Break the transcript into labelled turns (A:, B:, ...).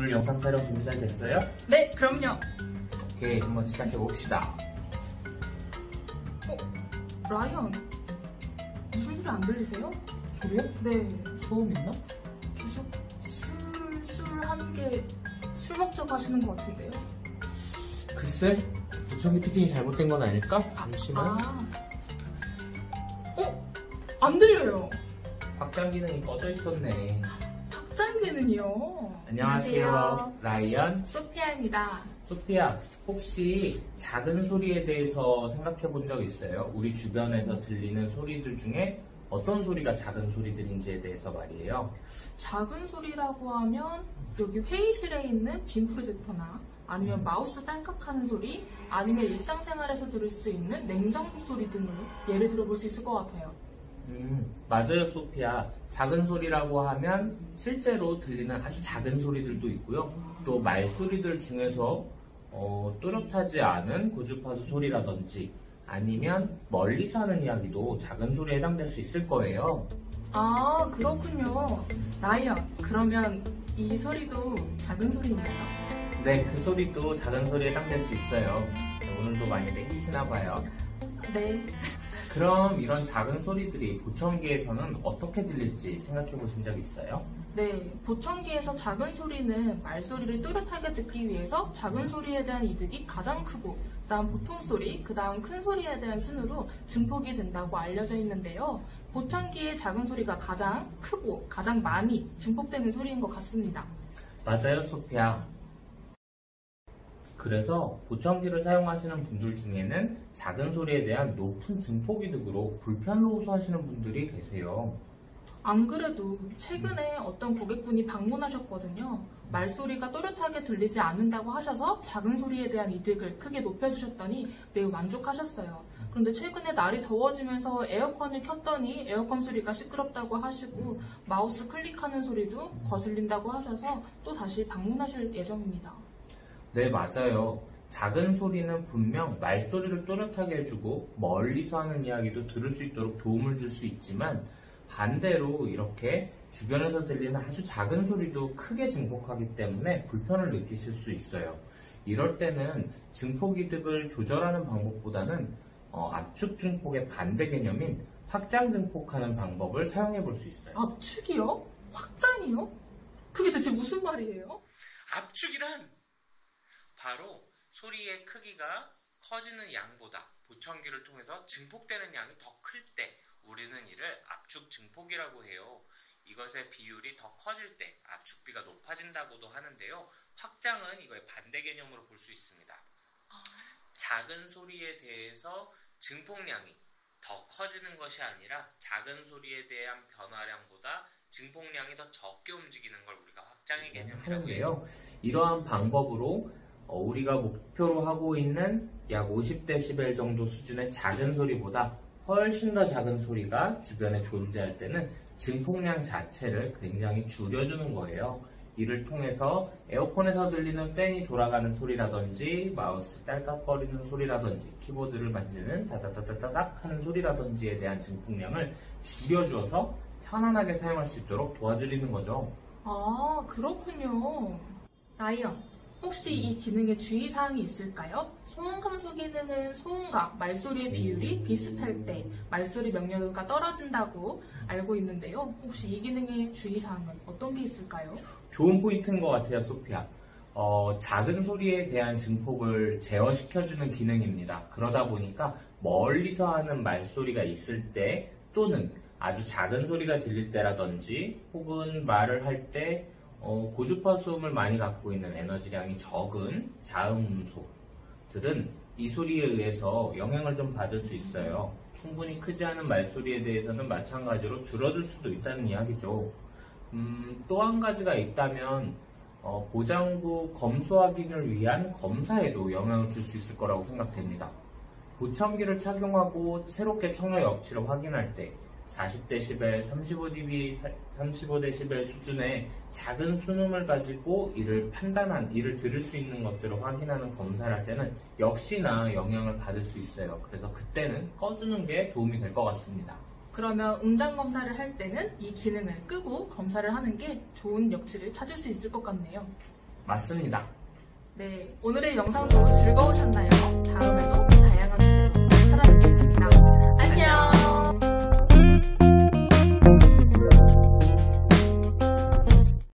A: 오늘 영상 촬영 준비 잘 됐어요?
B: 네, 그럼요.
A: 오케이, 한번 시작해 봅시다.
B: 라이언, 무슨 소리 안 들리세요?
A: 소리요?
B: 네,
A: 소음 있나?
B: 계속 술 하는 게 술 먹자고 하시는 것 같은데요?
A: 글쎄, 보청기 피팅이 잘못된 건 아닐까? 잠시만.
B: 안 들려요.
A: 확장 기능이 꺼져 있었네.
B: 확장기는요.
A: 안녕하세요. 라이언,
B: 소피아입니다.
A: 소피아. 혹시 작은 소리에 대해서 생각해 본 적 있어요? 우리 주변에서 들리는 소리들 중에 어떤 소리가 작은 소리들인지에 대해서 말이에요.
B: 작은 소리라고 하면 여기 회의실에 있는 빔 프로젝터나 아니면 마우스 딸깍하는 소리, 아니면 일상생활에서 들을 수 있는 냉장고 소리 등을 예를 들어볼 수 있을 것 같아요.
A: 맞아요, 소피아. 작은 소리라고 하면 실제로 들리는 아주 작은 소리들도 있고요. 또 말소리들 중에서 또렷하지 않은 고주파수 소리라든지 아니면 멀리서 하는 이야기도 작은 소리에 해당될 수 있을 거예요.
B: 아, 그렇군요. 라이언, 그러면 이 소리도 작은 소리인가요?
A: 네, 그 소리도 작은 소리에 해당될 수 있어요. 오늘도 많이 땡기시나 봐요.
B: 네.
A: 그럼 이런 작은 소리들이 보청기에서는 어떻게 들릴지 생각해 보신 적 있어요?
B: 네, 보청기에서 작은 소리는 말소리를 또렷하게 듣기 위해서 작은 소리에 대한 이득이 가장 크고, 그다음 보통 소리, 그다음 큰 소리에 대한 순으로 증폭이 된다고 알려져 있는데요. 보청기의 작은 소리가 가장 크고 가장 많이 증폭되는 소리인 것 같습니다.
A: 맞아요, 소피아. 그래서 보청기를 사용하시는 분들 중에는 작은 소리에 대한 높은 증폭 이득으로 불편을 호소하시는 분들이 계세요.
B: 안 그래도 최근에 어떤 고객분이 방문하셨거든요. 말소리가 또렷하게 들리지 않는다고 하셔서 작은 소리에 대한 이득을 크게 높여주셨더니 매우 만족하셨어요. 그런데 최근에 날이 더워지면서 에어컨을 켰더니 에어컨 소리가 시끄럽다고 하시고 마우스 클릭하는 소리도 거슬린다고 하셔서 또 다시 방문하실 예정입니다.
A: 네, 맞아요. 작은 소리는 분명 말소리를 또렷하게 해주고 멀리서 하는 이야기도 들을 수 있도록 도움을 줄 수 있지만 반대로 이렇게 주변에서 들리는 아주 작은 소리도 크게 증폭하기 때문에 불편을 느끼실 수 있어요. 이럴 때는 증폭 이득을 조절하는 방법보다는 압축 증폭의 반대 개념인 확장 증폭하는 방법을 사용해 볼 수 있어요.
B: 압축이요? 확장이요? 그게 대체 무슨 말이에요?
A: 압축이란 바로 소리의 크기가 커지는 양보다 보청기를 통해서 증폭되는 양이 더 클 때 우리는 이를 압축 증폭이라고 해요. 이것의 비율이 더 커질 때 압축비가 높아진다고도 하는데요. 확장은 이거의 반대 개념으로 볼 수 있습니다. 작은 소리에 대해서 증폭량이 더 커지는 것이 아니라 작은 소리에 대한 변화량보다 증폭량이 더 적게 움직이는 걸 우리가 확장의 개념이라고 해요. 이러한 방법으로 우리가 목표로 하고 있는 약 50dB 정도 수준의 작은 소리보다 훨씬 더 작은 소리가 주변에 존재할 때는 증폭량 자체를 굉장히 줄여주는 거예요. 이를 통해서 에어컨에서 들리는 팬이 돌아가는 소리라든지 마우스 딸깍거리는 소리라든지 키보드를 만지는 다다다다닥 하는 소리라든지에 대한 증폭량을 줄여줘서 편안하게 사용할 수 있도록 도와드리는 거죠.
B: 아, 그렇군요. 라이언, 혹시 이 기능에 주의사항이 있을까요? 소음 감소 기능은 소음과 말소리의 비율이 비슷할 때 말소리 명료도가 떨어진다고 알고 있는데요. 혹시 이 기능의 주의사항은 어떤 게 있을까요?
A: 좋은 포인트인 것 같아요, 소피아. 작은 소리에 대한 증폭을 제어시켜주는 기능입니다. 그러다 보니까 멀리서 하는 말소리가 있을 때 또는 아주 작은 소리가 들릴 때라든지 혹은 말을 할 때 고주파 수음을 많이 갖고 있는 에너지량이 적은 자음음소들은 이 소리에 의해서 영향을 좀 받을 수 있어요. 충분히 크지 않은 말소리에 대해서는 마찬가지로 줄어들 수도 있다는 이야기죠. 또 한 가지가 있다면 보장구 검수 확인을 위한 검사에도 영향을 줄 수 있을 거라고 생각됩니다. 보청기를 착용하고 새롭게 청료 역치를 확인할 때 40dB, 35dB 수준의 작은 순음을 가지고 이를 들을 수 있는 것들을 확인하는 검사를 할 때는 역시나 영향을 받을 수 있어요. 그래서 그때는 꺼주는 게 도움이 될 것 같습니다.
B: 그러면 음장 검사를 할 때는 이 기능을 끄고 검사를 하는 게 좋은 역치를 찾을 수 있을 것 같네요.
C: 맞습니다.
B: 네, 오늘의 영상도 즐거우셨나요?